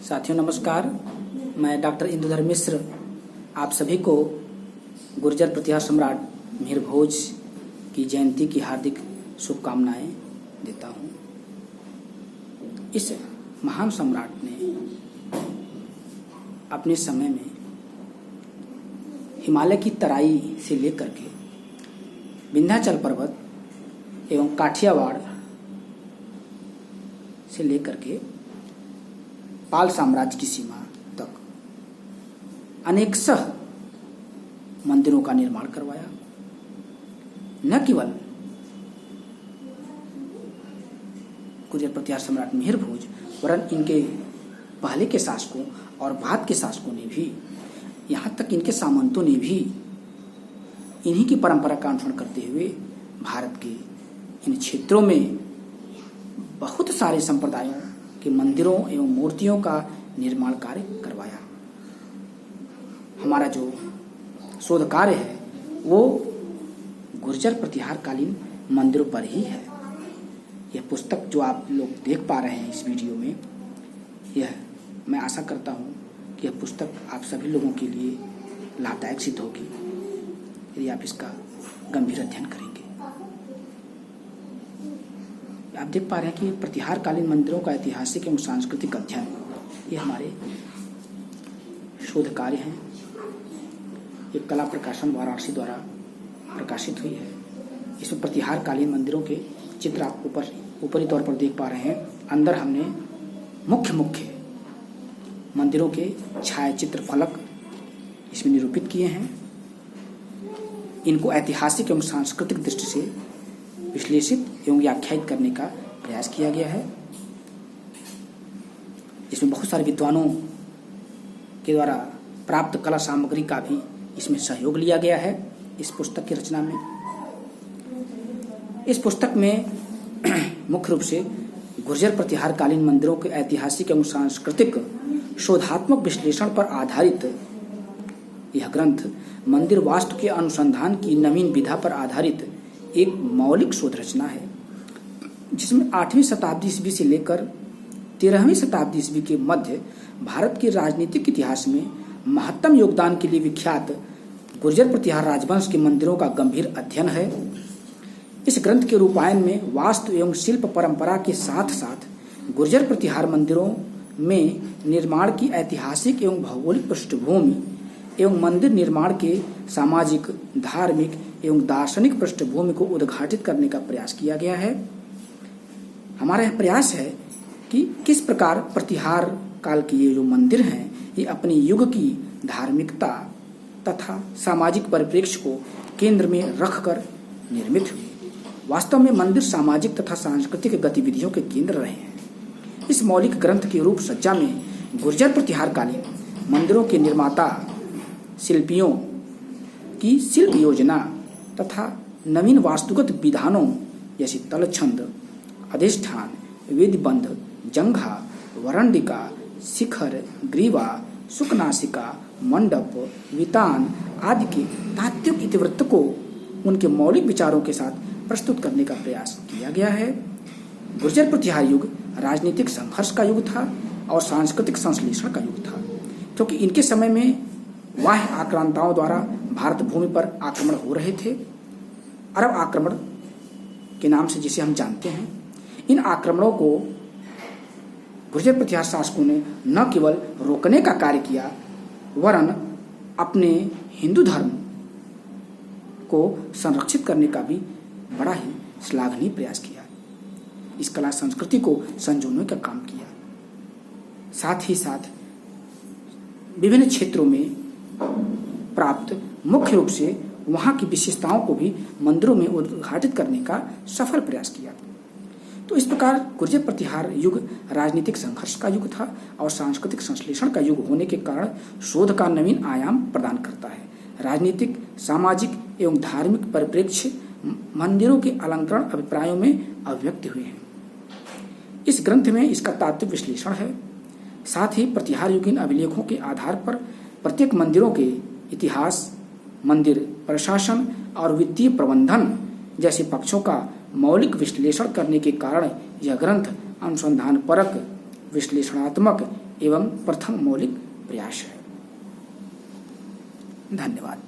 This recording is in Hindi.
साथियों नमस्कार। मैं डॉक्टर इंदुधर मिश्र आप सभी को गुर्जर प्रतिहार सम्राट मिहिर भोज की जयंती की हार्दिक शुभकामनाएं देता हूं। इस महान सम्राट ने अपने समय में हिमालय की तराई से लेकर के विंध्याचल पर्वत एवं काठियावाड़ से लेकर के पाल साम्राज्य की सीमा तक अनेक मंदिरों का निर्माण करवाया। न केवल गुर्जर प्रतिहार सम्राट मिहिर भोज वरन इनके पहले के शासकों और बाद के शासकों ने भी, यहाँ तक इनके सामंतों ने भी इन्हीं की परंपरा का अनुसरण करते हुए भारत के इन क्षेत्रों में बहुत सारे संप्रदायों के मंदिरों एवं मूर्तियों का निर्माण कार्य करवाया। हमारा जो शोध कार्य है वो गुर्जर प्रतिहार कालीन मंदिरों पर ही है। यह पुस्तक जो आप लोग देख पा रहे हैं इस वीडियो में, यह मैं आशा करता हूँ कि यह पुस्तक आप सभी लोगों के लिए लाभदायक सिद्ध होगी यदि आप इसका गंभीर अध्ययन करेंगे। आप देख पा रहे हैं कि प्रतिहार कालीन मंदिरों का ऐतिहासिक एवं सांस्कृतिक अध्ययन, ये हमारे शोध कार्य हैं। ये कला प्रकाशन वाराणसी द्वारा प्रकाशित हुई है। इसमें प्रतिहार कालीन मंदिरों के चित्र आप ऊपरी तौर पर देख पा रहे हैं। अंदर हमने मुख्य मंदिरों के छायाचित्र फलक इसमें निरूपित किए हैं। इनको ऐतिहासिक एवं सांस्कृतिक दृष्टि से विश्लेषित एवं व्याख्यायित करने का प्रयास किया गया है। इसमें बहुत सारे विद्वानों के द्वारा प्राप्त कला सामग्री का भी इसमें सहयोग लिया गया है इस पुस्तक की रचना में। इस पुस्तक में मुख्य रूप से गुर्जर प्रतिहार कालीन मंदिरों के ऐतिहासिक एवं सांस्कृतिक शोधात्मक विश्लेषण पर आधारित यह ग्रंथ मंदिर वास्तु के अनुसंधान की नवीन विधा पर आधारित एक मौलिक शोध रचना है, जिसमें 8वीं शताब्दी ईस्वी से लेकर 13वीं शताब्दी ईस्वी के मध्य भारत के राजनीतिक इतिहास में महत्तम योगदान के लिए विख्यात गुर्जर प्रतिहार राजवंश के मंदिरों का गंभीर अध्ययन है। इस ग्रंथ के रूपायन में वास्तु एवं शिल्प परंपरा के साथ साथ गुर्जर प्रतिहार मंदिरों में निर्माण की ऐतिहासिक एवं भौगोलिक पृष्ठभूमि एवं मंदिर निर्माण के सामाजिक, धार्मिक एवं दार्शनिक पृष्ठभूमि को उद्घाटित करने का प्रयास किया गया है। हमारा यह प्रयास है कि किस प्रकार प्रतिहार काल के ये जो मंदिर हैं ये अपने युग की धार्मिकता तथा सामाजिक परिप्रेक्ष्य को केंद्र में रखकर निर्मित हुए। वास्तव में मंदिर सामाजिक तथा सांस्कृतिक गतिविधियों के केंद्र रहे हैं। इस मौलिक ग्रंथ की रूप सज्जा में गुर्जर प्रतिहार कालीन मंदिरों के निर्माता शिल्पियों की शिल्प योजना तथा नवीन वास्तुगत विधानों जैसे तलछंद, अधिष्ठान, वेदबंध, जंघा, वरंडिका, शिखर, ग्रीवा, सुकनासिका, मंडप, वितान आदि के तात्विक इतिवृत्त को उनके मौलिक विचारों के साथ प्रस्तुत करने का प्रयास किया गया है। गुर्जर प्रतिहार युग राजनीतिक संघर्ष का युग था और सांस्कृतिक संश्लेषण का युग था, क्योंकि इनके समय में बाह्य आक्रांताओं द्वारा भारत भूमि पर आक्रमण हो रहे थे। अरब आक्रमण के नाम से जिसे हम जानते हैं, इन आक्रमणों को गुर्जर प्रतिहार शासकों ने न केवल रोकने का कार्य किया वरन अपने हिंदू धर्म को संरक्षित करने का भी बड़ा ही श्लाघनीय प्रयास किया। इस कला संस्कृति को संजोने का काम किया। साथ ही साथ विभिन्न क्षेत्रों में प्राप्त मुख्य रूप से वहाँ की विशेषताओं को भी मंदिरों में उद्घाटित करने का सफल प्रयास किया। तो इस प्रकार गुर्जर प्रतिहार युग राजनीतिक संघर्ष का युग था और सांस्कृतिक संश्लेषण का युग होने के कारण शोध का नवीन आयाम प्रदान करता है। राजनीतिक, सामाजिक एवं धार्मिक परिप्रेक्ष्य मंदिरों के अलंकरण अभिप्रायों में अभिव्यक्त हुए हैं। इस ग्रंथ में इसका तात्विक विश्लेषण है। साथ ही प्रतिहार युगीन अभिलेखों के आधार पर प्रत्येक मंदिरों के इतिहास, मंदिर प्रशासन और वित्तीय प्रबंधन जैसे पक्षों का मौलिक विश्लेषण करने के कारण यह ग्रंथ अनुसंधानपरक, विश्लेषणात्मक एवं प्रथम मौलिक प्रयास है। धन्यवाद।